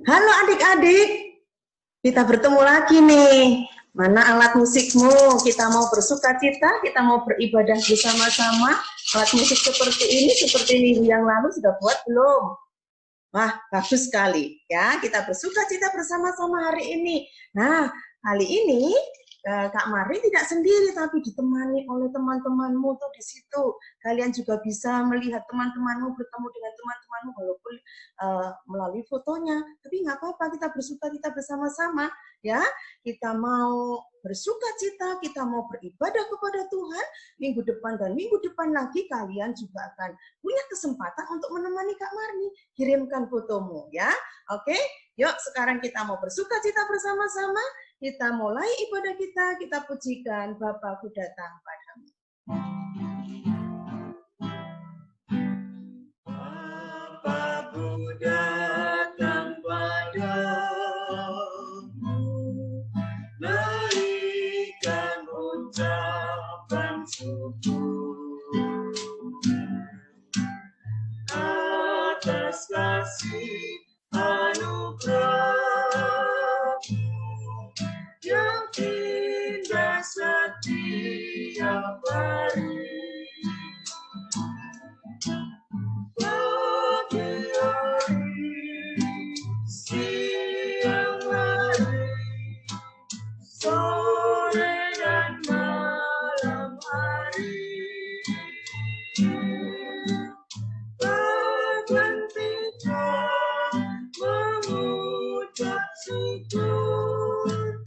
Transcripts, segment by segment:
Halo adik-adik, kita bertemu lagi nih. Mana alat musikmu? Kita mau bersukacita, kita mau beribadah bersama-sama. Alat musik seperti minggu yang lalu sudah buat belum? Wah, bagus sekali ya. Kita bersukacita bersama-sama hari ini. Nah, kali ini Kak Mari tidak sendiri, tapi ditemani oleh teman-temanmu tuh di situ. Kalian juga bisa melihat teman-temanmu, bertemu dengan teman-temanmu walaupun melalui fotonya. Tapi nggak apa-apa, kita bersukacita bersama-sama ya. Kita mau bersukacita, kita mau beribadah kepada Tuhan. Minggu depan dan minggu depan lagi kalian juga akan punya kesempatan untuk menemani Kak Marni. Kirimkan fotomu ya. Oke, yuk sekarang kita mau bersukacita bersama-sama. Kita mulai ibadah kita pujikan Bapa-Ku datang padamu. Bapa-Ku datang padamu, berikan ucapan syukur atas kasih anugerah yang indah setiap hari. Pagi hari, siang hari, sore dan malam hari, berhentikan mengucap syukur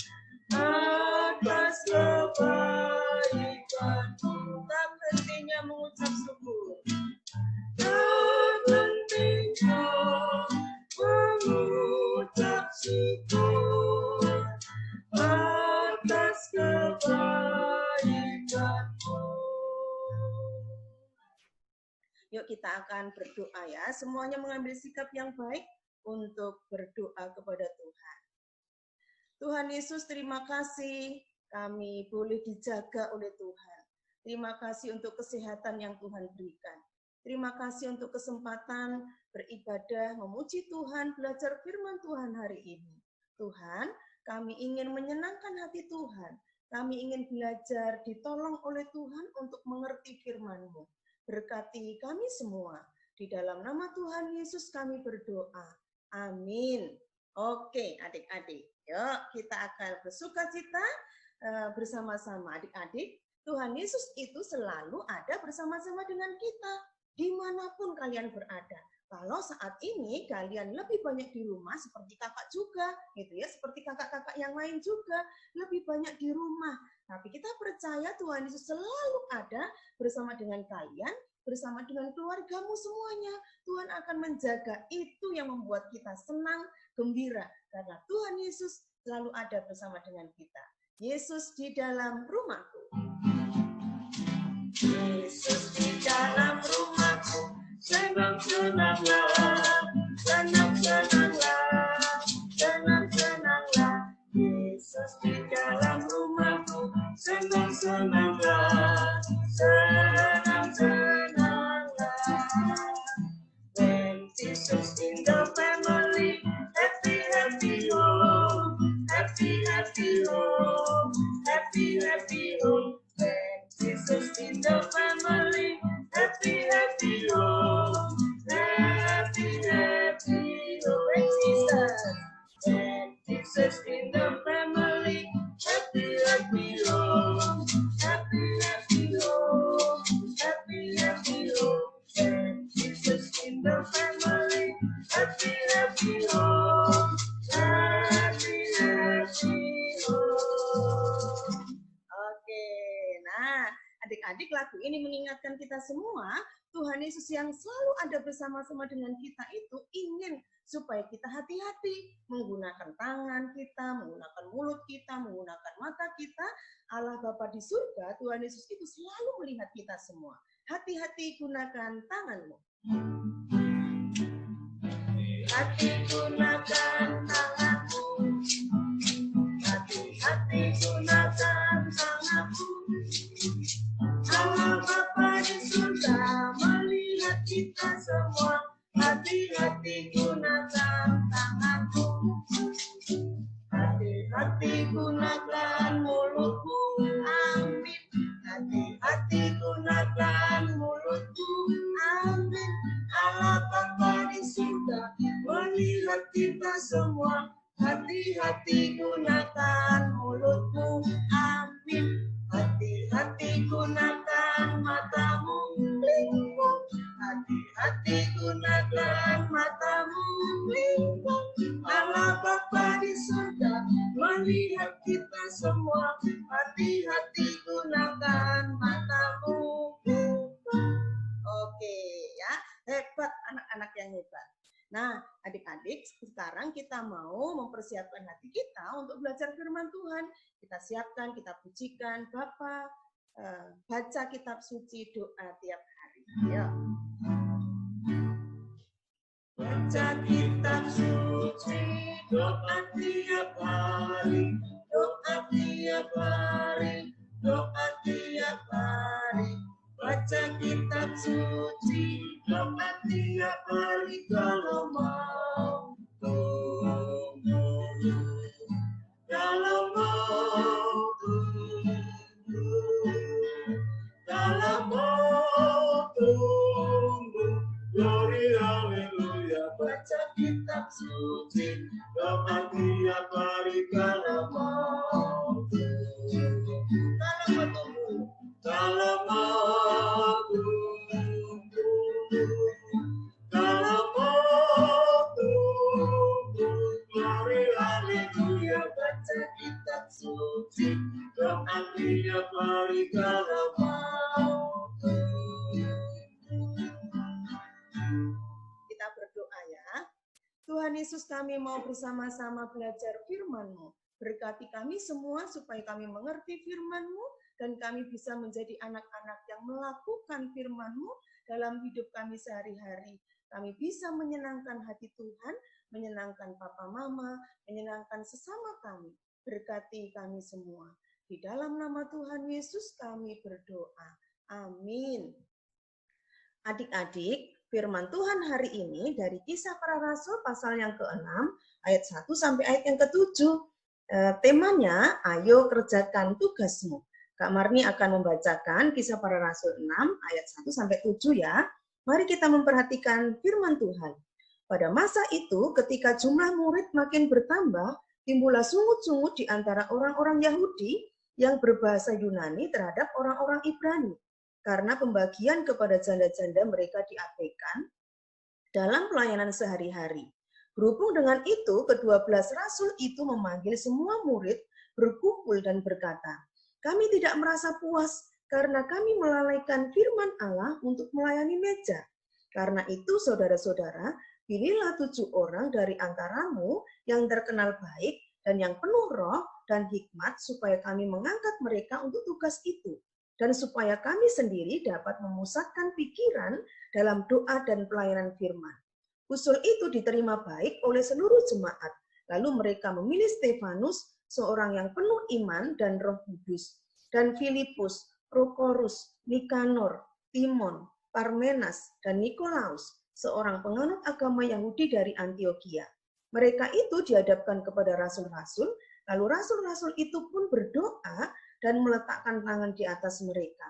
atas kebaikanmu. Tak hentinya mengucap syukur, tak hentinya mengucap syukur atas kebaikanmu. Yuk kita akan berdoa ya. Semuanya mengambil sikap yang baik untuk berdoa kepada Tuhan. Tuhan Yesus, terima kasih kami boleh dijaga oleh Tuhan. Terima kasih untuk kesehatan yang Tuhan berikan. Terima kasih untuk kesempatan beribadah, memuji Tuhan, belajar firman Tuhan hari ini. Tuhan, kami ingin menyenangkan hati Tuhan. Kami ingin belajar, ditolong oleh Tuhan untuk mengerti firman-Mu. Berkati kami semua. Di dalam nama Tuhan Yesus kami berdoa. Amin. Oke, adik-adik. Yuk, kita akan bersukacita bersama-sama. Adik-adik, Tuhan Yesus itu selalu ada bersama-sama dengan kita, dimanapun kalian berada. Kalau saat ini kalian lebih banyak di rumah, seperti kakak juga, gitu ya, seperti kakak-kakak yang lain juga, lebih banyak di rumah. Tapi kita percaya Tuhan Yesus selalu ada bersama dengan kalian, bersama dengan keluargamu semuanya. Tuhan akan menjaga, itu yang membuat kita senang, gembira, karena Tuhan Yesus selalu ada bersama dengan kita. Yesus di dalam rumahku. Yesus di dalam rumahku, senang-senanglah, senang-senanglah, senang-senanglah. Yesus di dalam rumahku, senang-senanglah, senang-senanglah. When Jesus in the family, happy, happy home, happy, happy home, happy, happy home. When Jesus in the family, happy, happy home, happy, happy home. When Jesus in the family, happy, happy home, happy, happy home, happy, happy home. When Jesus in the family, happy, happy home, happy, happy home. Oke, nah adik-adik, lagu ini mengingatkan kita semua, Tuhan Yesus yang selalu ada bersama-sama dengan kita itu ingin supaya kita hati-hati menggunakan tangan kita, menggunakan mulut kita, menggunakan mata kita. Allah Bapa di surga, Tuhan Yesus itu selalu melihat kita semua. Hati-hati gunakan tanganmu. Hati gunakan tanganmu, hati-hati gunakan tanganmu. Allah Bapa di surga melihat kita semua. Hati-hati gunakan tanganmu. surga melihat kita semua. Hati-hati gunakan mulutmu, amin. Hati-hati gunakan matamu, lingkung. Hati-hati gunakan matamu, lingkung. Allah Bapa di surga melihat kita semua. Hati-hati gunakan matamu, lingkung. Oke ya, hebat, anak-anak yang hebat. Nah, adik-adik, sekarang kita mau mempersiapkan hati kita untuk belajar firman Tuhan. Kita siapkan, kita pujikan Bapa, baca kitab suci, doa tiap hari. Ya. Baca kitab suci, doa tiap hari, doa tiap hari, doa tiap hari. Baca kitab suci, doa tiap hari kalau mau tunggu. Kalau mau tunggu, kalau mau tunggu. Glory haleluya. Baca kitab suci, doa tiap hari kalau mau tunggu. Kalau mau tunggu, kalau mau tunggu, kalau mau tunggu. Glory haleluya. Baca kitab suci, doa tiap hari kalau mau tunggu. Kita berdoa ya. Tuhan Yesus, kami mau bersama-sama belajar firman-Mu. Berkati kami semua supaya kami mengerti firman-Mu dan kami bisa menjadi anak-anak yang melakukan firman-Mu dalam hidup kami sehari-hari. Kami bisa menyenangkan hati Tuhan, menyenangkan Papa Mama, menyenangkan sesama kami. Berkati kami semua. Di dalam nama Tuhan Yesus kami berdoa. Amin. Adik-adik, firman Tuhan hari ini dari Kisah Para Rasul pasal yang ke-6, ayat 1 sampai ayat yang ke-7. Temanya, ayo kerjakan tugasmu. Kak Marni akan membacakan Kisah Para Rasul 6, ayat 1 sampai 7 ya. Mari kita memperhatikan firman Tuhan. Pada masa itu, ketika jumlah murid makin bertambah, timbullah sungut-sungut di antara orang-orang Yahudi yang berbahasa Yunani terhadap orang-orang Ibrani. Karena pembagian kepada janda-janda mereka diabaikan dalam pelayanan sehari-hari. Berhubung dengan itu, ke-12 rasul itu memanggil semua murid berkumpul dan berkata, kami tidak merasa puas karena kami melalaikan firman Allah untuk melayani meja. Karena itu, saudara-saudara, pilihlah 7 orang dari antaramu yang terkenal baik dan yang penuh roh dan hikmat supaya kami mengangkat mereka untuk tugas itu. Dan supaya kami sendiri dapat memusatkan pikiran dalam doa dan pelayanan firman. Usul itu diterima baik oleh seluruh jemaat. Lalu mereka memilih Stefanus, seorang yang penuh iman dan Roh Kudus, dan Filipus, Prokorus, Nikanor, Timon, Parmenas, dan Nikolaus, seorang penganut agama Yahudi dari Antioquia. Mereka itu dihadapkan kepada rasul-rasul, lalu rasul-rasul itu pun berdoa dan meletakkan tangan di atas mereka.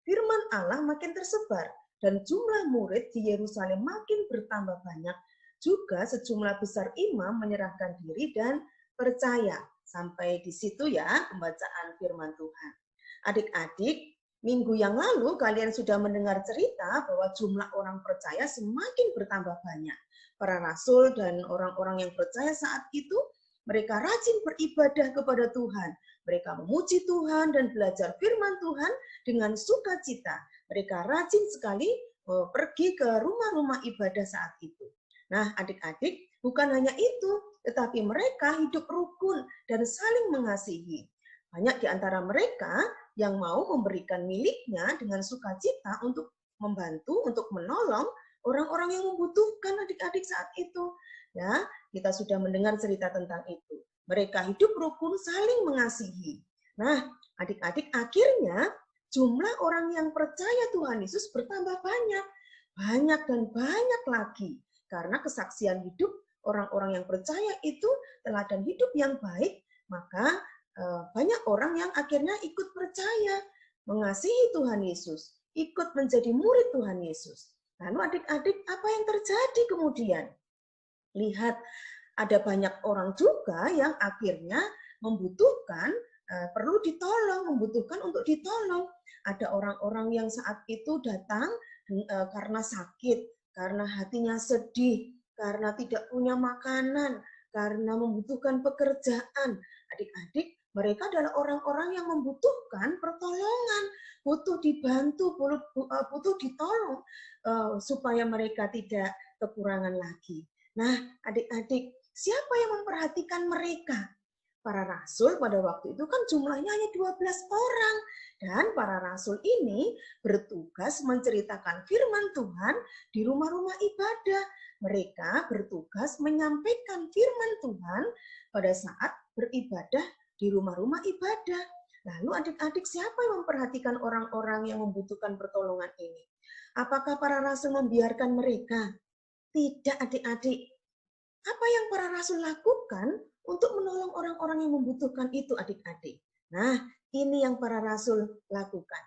Firman Allah makin tersebar, dan jumlah murid di Yerusalem makin bertambah banyak. Juga sejumlah besar imam menyerahkan diri dan percaya. Sampai di situ ya pembacaan firman Tuhan. Adik-adik, minggu yang lalu kalian sudah mendengar cerita bahwa jumlah orang percaya semakin bertambah banyak. Para rasul dan orang-orang yang percaya saat itu, mereka rajin beribadah kepada Tuhan. Mereka memuji Tuhan dan belajar firman Tuhan dengan sukacita. Mereka rajin sekali pergi ke rumah-rumah ibadah saat itu. Nah, adik-adik, bukan hanya itu, tetapi mereka hidup rukun dan saling mengasihi. Banyak di antara mereka yang mau memberikan miliknya dengan sukacita untuk membantu, untuk menolong orang-orang yang membutuhkan adik-adik saat itu. Ya, kita sudah mendengar cerita tentang itu. Mereka hidup rukun, saling mengasihi. Nah, adik-adik, akhirnya jumlah orang yang percaya Tuhan Yesus bertambah banyak. Banyak dan banyak lagi. Karena kesaksian hidup orang-orang yang percaya itu teladan hidup yang baik, maka banyak orang yang akhirnya ikut percaya, mengasihi Tuhan Yesus, ikut menjadi murid Tuhan Yesus. Lalu adik-adik, apa yang terjadi kemudian? lihat ada banyak orang juga yang akhirnya membutuhkan, perlu ditolong, membutuhkan untuk ditolong. Ada orang-orang yang saat itu datang karena sakit, karena hatinya sedih, karena tidak punya makanan, karena membutuhkan pekerjaan. Adik-adik, mereka adalah orang-orang yang membutuhkan pertolongan, butuh dibantu, butuh ditolong supaya mereka tidak kekurangan lagi. Nah, adik-adik, siapa yang memperhatikan mereka? Para rasul pada waktu itu kan jumlahnya hanya 12 orang. Dan para rasul ini bertugas menceritakan firman Tuhan di rumah-rumah ibadah. Mereka bertugas menyampaikan firman Tuhan pada saat beribadah di rumah-rumah ibadah. Lalu adik-adik, siapa yang memperhatikan orang-orang yang membutuhkan pertolongan ini? Apakah para rasul membiarkan mereka? Tidak, adik-adik. Apa yang para rasul lakukan untuk menolong orang-orang yang membutuhkan itu, adik-adik? Nah, ini yang para rasul lakukan.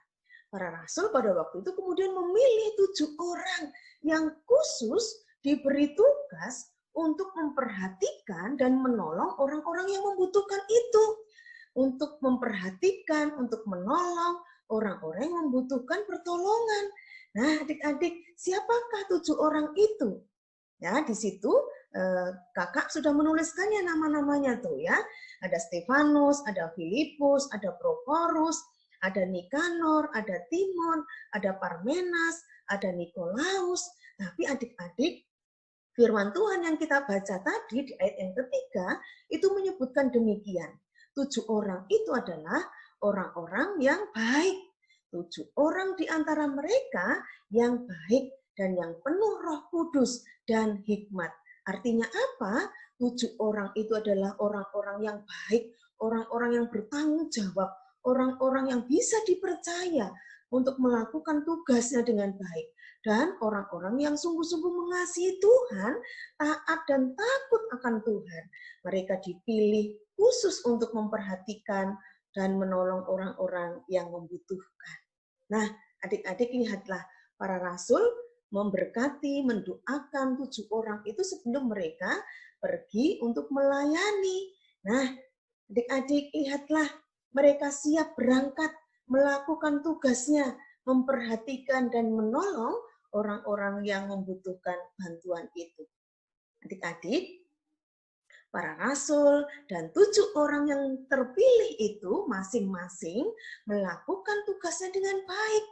Para rasul pada waktu itu kemudian memilih 7 orang yang khusus diberi tugas untuk memperhatikan dan menolong orang-orang yang membutuhkan itu. Untuk memperhatikan, untuk menolong orang-orang yang membutuhkan pertolongan. Nah, adik-adik, siapakah 7 orang itu? Ya, di situ kakak sudah menuliskannya nama-namanya tuh ya. Ada Stefanus, ada Filipus, ada Prokorus, ada Nikanor, ada Timon, ada Parmenas, ada Nikolaus. Tapi adik-adik, firman Tuhan yang kita baca tadi di ayat yang ketiga itu menyebutkan demikian. 7 orang itu adalah orang-orang yang baik. 7 orang di antara mereka yang baik dan yang penuh Roh Kudus dan hikmat. Artinya apa? 7 orang itu adalah orang-orang yang baik, orang-orang yang bertanggung jawab, orang-orang yang bisa dipercaya untuk melakukan tugasnya dengan baik. Dan orang-orang yang sungguh-sungguh mengasihi Tuhan, taat dan takut akan Tuhan. Mereka dipilih khusus untuk memperhatikan dan menolong orang-orang yang membutuhkan. Nah, adik-adik lihatlah, para rasul memberkati, mendoakan 7 orang itu sebelum mereka pergi untuk melayani. Nah, adik-adik lihatlah, mereka siap berangkat melakukan tugasnya, memperhatikan dan menolong orang-orang yang membutuhkan bantuan itu. Adik-adik, para rasul dan 7 orang yang terpilih itu masing-masing melakukan tugasnya dengan baik.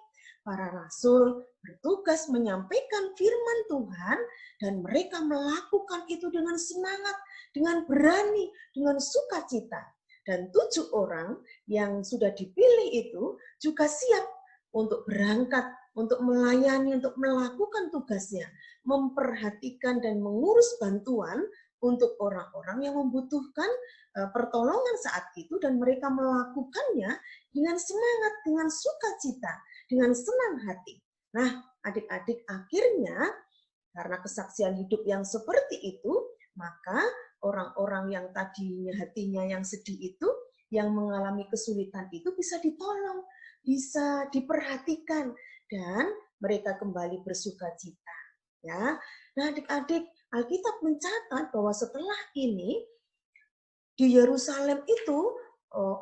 Para rasul bertugas menyampaikan firman Tuhan dan mereka melakukan itu dengan semangat, dengan berani, dengan sukacita. Dan 7 orang yang sudah dipilih itu juga siap untuk berangkat, untuk melayani, untuk melakukan tugasnya, memperhatikan dan mengurus bantuan untuk orang-orang yang membutuhkan pertolongan saat itu, dan mereka melakukannya dengan semangat, dengan sukacita, dengan senang hati. Nah, adik-adik, akhirnya karena kesaksian hidup yang seperti itu, maka orang-orang yang tadinya hatinya yang sedih itu, yang mengalami kesulitan itu bisa ditolong, bisa diperhatikan, dan mereka kembali bersukacita. Ya, nah adik-adik, Alkitab mencatat bahwa setelah ini di Yerusalem itu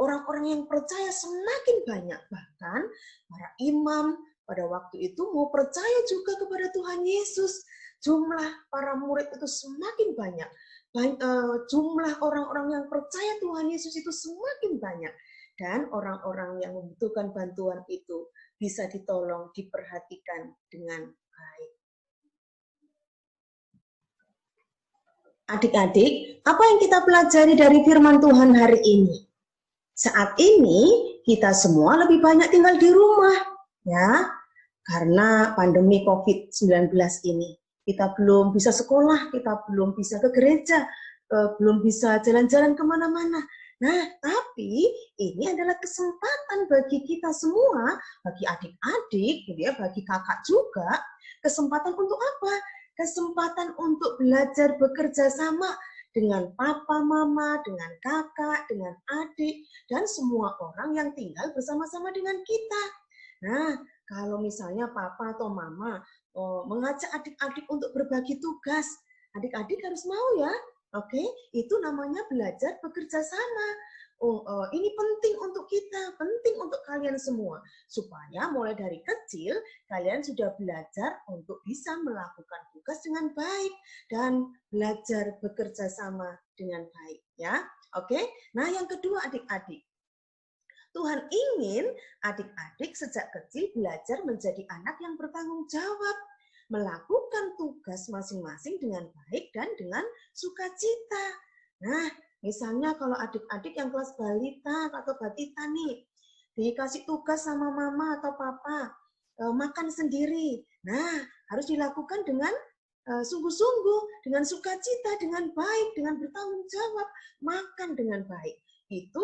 orang-orang yang percaya semakin banyak, bahkan para imam pada waktu itu mau percaya juga kepada Tuhan Yesus. Jumlah para murid itu semakin banyak. Jumlah orang-orang yang percaya Tuhan Yesus itu semakin banyak. Dan orang-orang yang membutuhkan bantuan itu bisa ditolong, diperhatikan dengan baik. Adik-adik, apa yang kita pelajari dari firman Tuhan hari ini? Saat ini kita semua lebih banyak tinggal di rumah, ya, karena pandemi COVID-19 ini. Kita belum bisa sekolah, kita belum bisa ke gereja, belum bisa jalan-jalan kemana-mana. Nah, tapi ini adalah kesempatan bagi kita semua, bagi adik-adik, gitu ya, bagi kakak juga, kesempatan untuk apa? Kesempatan untuk belajar bekerja sama dengan papa, mama, dengan kakak, dengan adik, dan semua orang yang tinggal bersama-sama dengan kita. Nah, kalau misalnya papa atau mama mengajak adik-adik untuk berbagi tugas, adik-adik harus mau ya. Oke, itu namanya belajar bekerja sama. Ini penting untuk kita, penting untuk kalian semua. Supaya mulai dari kecil, kalian sudah belajar untuk bisa melakukan tugas dengan baik. Dan belajar bekerja sama dengan baik. Ya, oke. Nah, yang kedua adik-adik. Tuhan ingin adik-adik sejak kecil belajar menjadi anak yang bertanggung jawab, melakukan tugas masing-masing dengan baik dan dengan sukacita. Nah, misalnya kalau adik-adik yang kelas balita atau batita nih, dikasih tugas sama mama atau papa, makan sendiri. Nah, harus dilakukan dengan sungguh-sungguh, dengan sukacita, dengan baik, dengan bertanggung jawab, makan dengan baik. Itu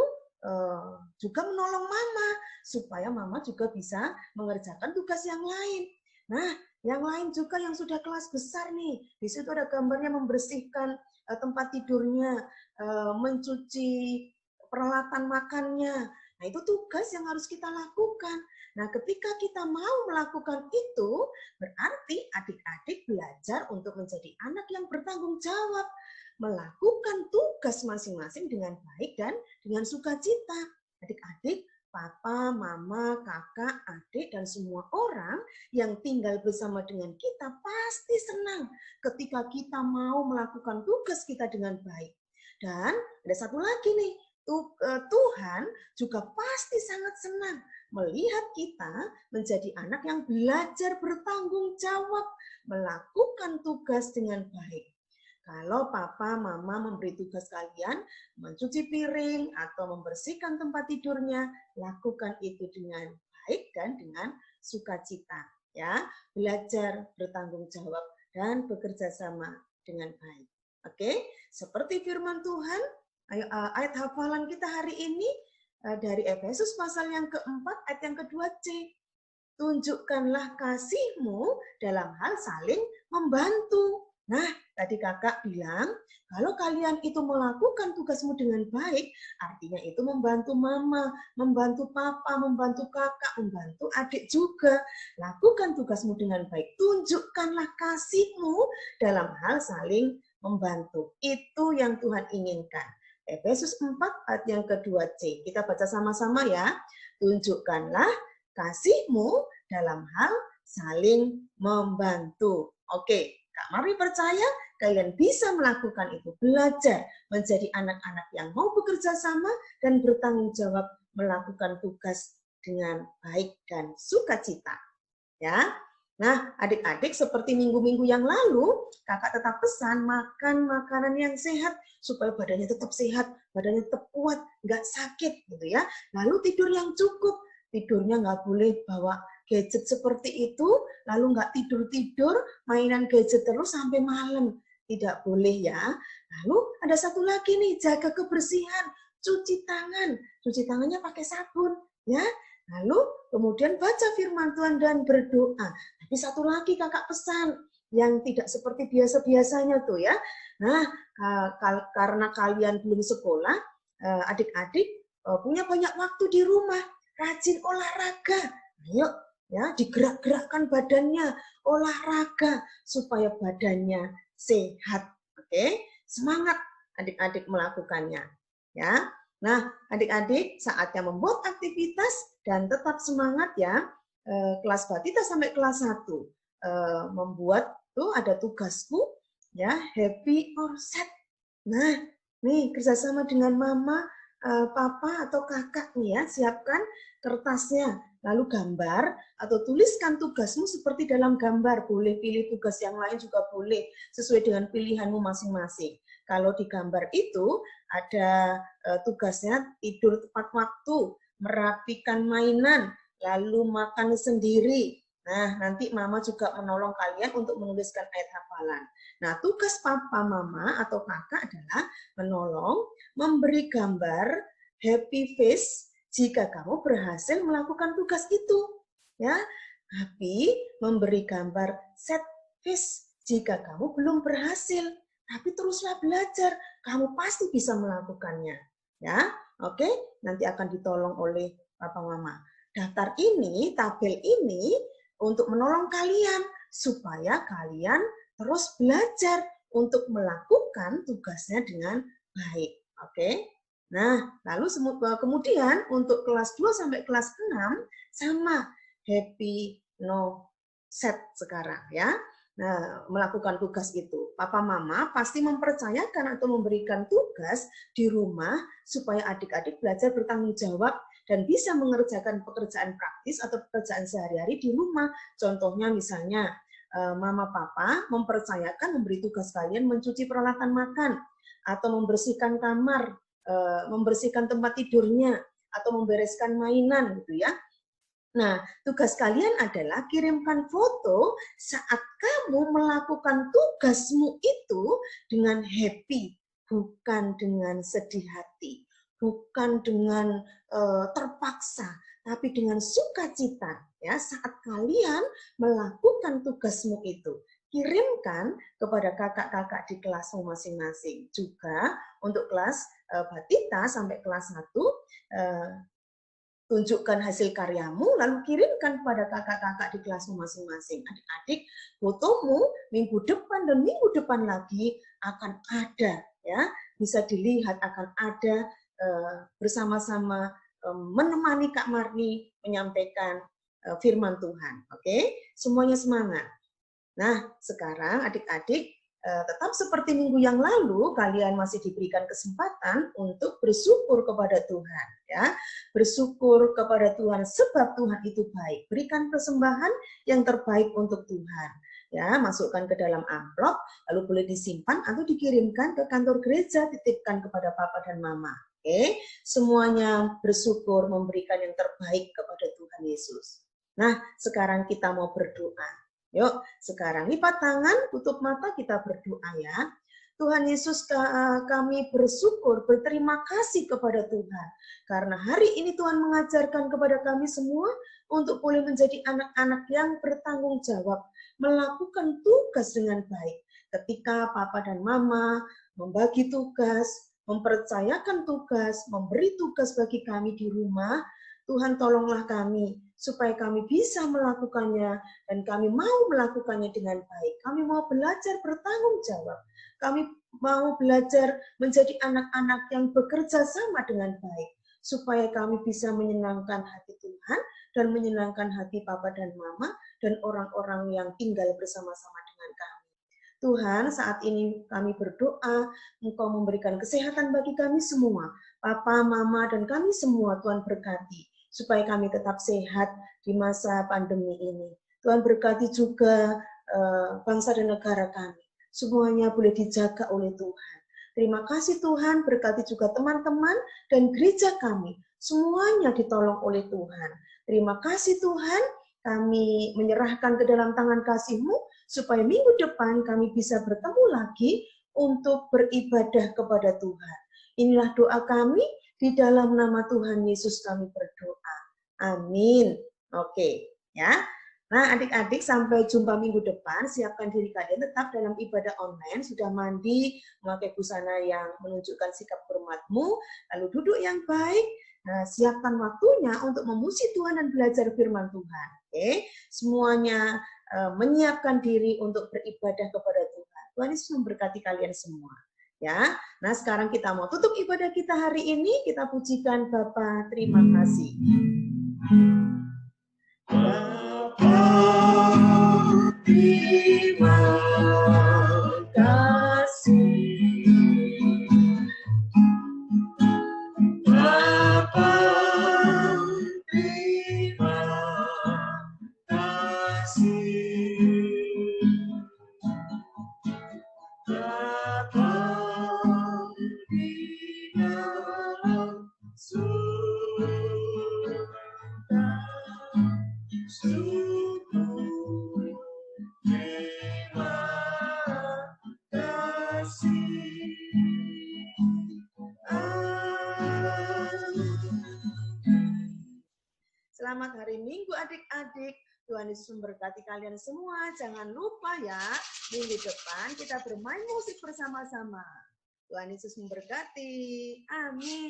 juga menolong mama, supaya mama juga bisa mengerjakan tugas yang lain. Nah, yang lain juga yang sudah kelas besar nih, di situ ada gambarnya membersihkan tempat tidurnya, mencuci peralatan makannya. Nah, itu tugas yang harus kita lakukan. Nah, ketika kita mau melakukan itu, berarti adik-adik belajar untuk menjadi anak yang bertanggung jawab, melakukan tugas masing-masing dengan baik dan dengan sukacita. Adik-adik, papa, mama, kakak, adik, dan semua orang yang tinggal bersama dengan kita pasti senang ketika kita mau melakukan tugas kita dengan baik. Dan ada satu lagi nih, Tuhan juga pasti sangat senang melihat kita menjadi anak yang belajar bertanggung jawab, melakukan tugas dengan baik. Kalau papa, mama memberi tugas kalian mencuci piring atau membersihkan tempat tidurnya, lakukan itu dengan baik dan dengan sukacita. Ya, belajar bertanggung jawab dan bekerja sama dengan baik. Oke, seperti firman Tuhan, ayat hafalan kita hari ini dari Efesus pasal yang keempat ayat yang kedua C. Tunjukkanlah kasihmu dalam hal saling membantu. Nah, tadi kakak bilang, kalau kalian itu melakukan tugasmu dengan baik, artinya itu membantu mama, membantu papa, membantu kakak, membantu adik juga. Lakukan tugasmu dengan baik. Tunjukkanlah kasihmu dalam hal saling membantu. Itu yang Tuhan inginkan. Efesus 4 ayat yang kedua C. Kita baca sama-sama ya. Tunjukkanlah kasihmu dalam hal saling membantu. Oke, Kak Mari percaya kalian bisa melakukan itu. Belajar menjadi anak-anak yang mau bekerja sama dan bertanggung jawab melakukan tugas dengan baik dan sukacita. Ya. Nah, adik-adik seperti minggu-minggu yang lalu, kakak tetap pesan makan makanan yang sehat supaya badannya tetap sehat, badannya tetap kuat, nggak sakit gitu ya. Lalu tidur yang cukup, tidurnya nggak boleh bawa gadget seperti itu, lalu nggak tidur-tidur, mainan gadget terus sampai malam. Tidak boleh ya. Lalu ada satu lagi nih, jaga kebersihan, cuci tangan. Cuci tangannya pakai sabun. Ya. Lalu kemudian baca firman Tuhan dan berdoa. Tapi satu lagi kakak pesan, yang tidak seperti biasa-biasanya tuh ya. Nah, karena kalian belum sekolah, adik-adik punya banyak waktu di rumah, rajin olahraga. Ayo ya, digerak-gerakkan badannya, olahraga supaya badannya sehat. Oke, semangat adik-adik melakukannya. Ya. Nah, adik-adik saatnya membuat aktivitas dan tetap semangat ya. Kelas batita sampai kelas 1 membuat tuh ada tugasku ya, happy or sad. Nah, nih kerjasama dengan mama, papa atau kakak nih ya, siapkan kertasnya, lalu gambar atau tuliskan tugasmu seperti dalam gambar. Boleh pilih tugas yang lain juga boleh, sesuai dengan pilihanmu masing-masing. Kalau di gambar itu ada tugasnya tidur tepat waktu, merapikan mainan, lalu makan sendiri. Nah, nanti mama juga menolong kalian untuk menuliskan ayat hafalan. Nah, tugas papa, mama, atau kakak adalah menolong, memberi gambar, happy face, jika kamu berhasil melakukan tugas itu. Ya, tapi memberi gambar sad face jika kamu belum berhasil. Tapi teruslah belajar, kamu pasti bisa melakukannya. Ya, oke, nanti akan ditolong oleh papa, mama. Daftar ini, tabel ini untuk menolong kalian supaya kalian terus belajar untuk melakukan tugasnya dengan baik. Oke. Nah, lalu kemudian untuk kelas 2 sampai kelas 6 sama happy no set sekarang ya. Nah, melakukan tugas itu. Papa mama pasti mempercayakan atau memberikan tugas di rumah supaya adik-adik belajar bertanggung jawab dan bisa mengerjakan pekerjaan praktis atau pekerjaan sehari-hari di rumah. Contohnya misalnya, mama papa mempercayakan memberi tugas kalian mencuci peralatan makan atau membersihkan kamar, membersihkan tempat tidurnya atau membereskan mainan gitu ya. Nah, tugas kalian adalah kirimkan foto saat kamu melakukan tugasmu itu dengan happy, bukan dengan sedih hati, bukan dengan terpaksa, tapi dengan sukacita. Ya, saat kalian melakukan tugasmu itu, kirimkan kepada kakak-kakak di kelasmu masing-masing. Juga untuk kelas Batita sampai kelas 1, tunjukkan hasil karyamu, lalu kirimkan kepada kakak-kakak di kelasmu masing-masing. Adik-adik, fotomu minggu depan dan minggu depan lagi akan ada, ya, bisa dilihat akan ada bersama-sama menemani Kak Marni menyampaikan firman Tuhan. Oke, semuanya semangat. Nah, sekarang adik-adik tetap seperti minggu yang lalu, kalian masih diberikan kesempatan untuk bersyukur kepada Tuhan. Ya, bersyukur kepada Tuhan sebab Tuhan itu baik. Berikan persembahan yang terbaik untuk Tuhan. Ya, masukkan ke dalam amplop, lalu boleh disimpan atau dikirimkan ke kantor gereja, titipkan kepada papa dan mama. Oke, semuanya bersyukur memberikan yang terbaik kepada Tuhan Yesus. Nah, sekarang kita mau berdoa. Yuk, sekarang lipat tangan, tutup mata, kita berdoa ya. Tuhan Yesus, kami bersyukur, berterima kasih kepada Tuhan. Karena hari ini Tuhan mengajarkan kepada kami semua untuk boleh menjadi anak-anak yang bertanggung jawab, melakukan tugas dengan baik. Ketika Papa dan Mama membagi tugas, mempercayakan tugas, memberi tugas bagi kami di rumah, Tuhan tolonglah kami supaya kami bisa melakukannya dan kami mau melakukannya dengan baik. Kami mau belajar bertanggung jawab. Kami mau belajar menjadi anak-anak yang bekerja sama dengan baik supaya kami bisa menyenangkan hati Tuhan dan menyenangkan hati Papa dan Mama dan orang-orang yang tinggal bersama-sama dengan kami. Tuhan, saat ini kami berdoa, Engkau memberikan kesehatan bagi kami semua. Papa, Mama, dan kami semua, Tuhan berkati supaya kami tetap sehat di masa pandemi ini. Tuhan berkati juga bangsa dan negara kami. Semuanya boleh dijaga oleh Tuhan. Terima kasih Tuhan, berkati juga teman-teman dan gereja kami. Semuanya ditolong oleh Tuhan. Terima kasih Tuhan, kami menyerahkan ke dalam tangan kasih-Mu, supaya minggu depan kami bisa bertemu lagi untuk beribadah kepada Tuhan. Inilah doa kami, di dalam nama Tuhan Yesus kami berdoa. Amin. Oke, ya. Nah, adik-adik sampai jumpa minggu depan. Siapkan diri kalian tetap dalam ibadah online. Sudah mandi, memakai busana yang menunjukkan sikap hormatmu, lalu duduk yang baik. Nah, siapkan waktunya untuk memuji Tuhan dan belajar firman Tuhan. Oke, semuanya menyiapkan diri untuk beribadah kepada Tuhan. Tuhan Yesus memberkati kalian semua. Ya, nah sekarang kita mau tutup ibadah kita hari ini. Kita pujikan Bapa. Terima kasih. Bapa, terima kasih. Bapa, terima kasih. Bapa, di dalam surga, syukur, terima kasih. Selamat hari Minggu adik-adik. Tuhan Yesus memberkati kalian semua. Jangan lupa ya, minggu depan kita bermain musik bersama-sama. Tuhan Yesus memberkati. Amin.